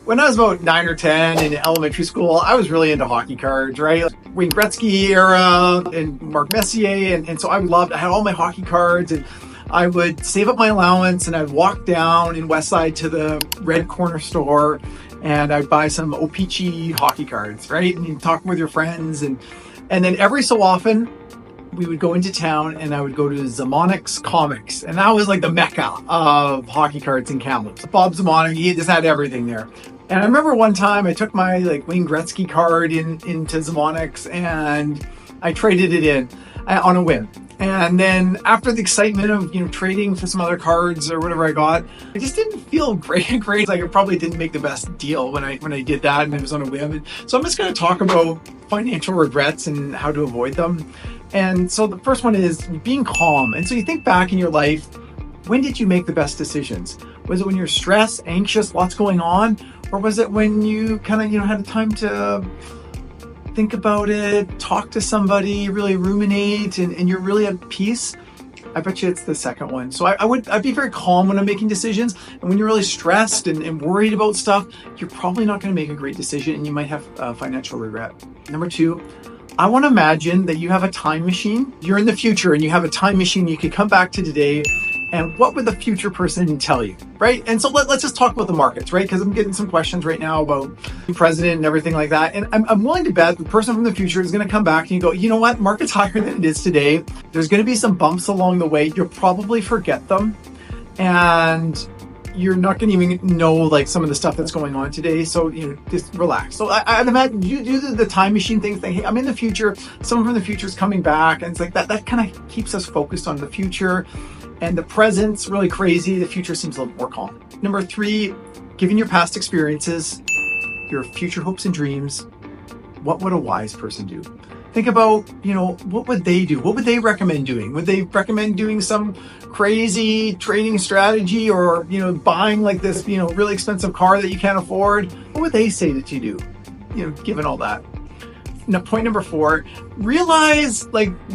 When I was about 9 or 10 in elementary school, I was really into hockey cards, right? Wayne Gretzky era and Mark Messier. And so I had all my hockey cards, and I would save up my allowance and I'd walk down in Westside to the Red Corner store and I'd buy some O-Pee-Chee hockey cards, right? And you'd talk with your friends. And then every so often, we would go into town and I would go to Zamonix Comics. And that was like the mecca of hockey cards in Kamloops. Bob Zamonix, he just had everything there. And I remember one time I took my Wayne Gretzky card into Zamonix and I traded it in on a whim. And then after the excitement of, trading for some other cards or whatever I got, I just didn't feel great. Like I probably didn't make the best deal when I did that, and it was on a whim. So I'm just going to talk about financial regrets and how to avoid them. And so the first one is being calm. And so you think back in your life, when did you make the best decisions? Was it when you're stressed, anxious, lots going on? Or was it when you kind of, had the time to think about it, talk to somebody, really ruminate, and you're really at peace? I bet you it's the second one. So I'd be very calm when I'm making decisions. And when you're really stressed and worried about stuff, you're probably not going to make a great decision and you might have financial regret. Number 2, I want to imagine that you have a time machine. You're in the future and you have a time machine. You could come back to today. And what would the future person tell you, right? And so let's just talk about the markets, right? Because I'm getting some questions right now about the president and everything like that. And I'm willing to bet the person from the future is going to come back and you go, you know what? Market's higher than it is today. There's going to be some bumps along the way. You'll probably forget them. And you're not going to even know some of the stuff that's going on today. So, just relax. So I'd imagine you do the time machine thing, hey, I'm in the future. Someone from the future is coming back. And it's like that kind of keeps us focused on the future. And the present's really crazy. The future seems a little more calm. Number 3, given your past experiences, your future hopes and dreams, what would a wise person do? Think about, what would they do? What would they recommend doing? Would they recommend doing some crazy trading strategy or, buying this, really expensive car that you can't afford? What would they say that you do, given all that? Now, point number 4, realize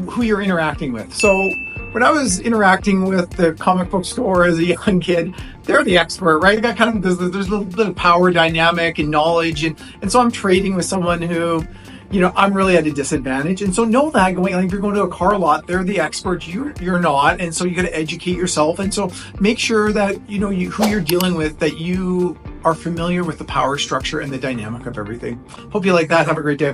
who you're interacting with. So when I was interacting with the comic book store as a young kid, they're the expert, right? I got there's a little bit of power dynamic and knowledge. And so I'm trading with someone who, I'm really at a disadvantage. And so know that if you're going to a car lot, they're the expert, you're not. And so you got to educate yourself. And so make sure that, who you're dealing with, that you are familiar with the power structure and the dynamic of everything. Hope you like that. Have a great day.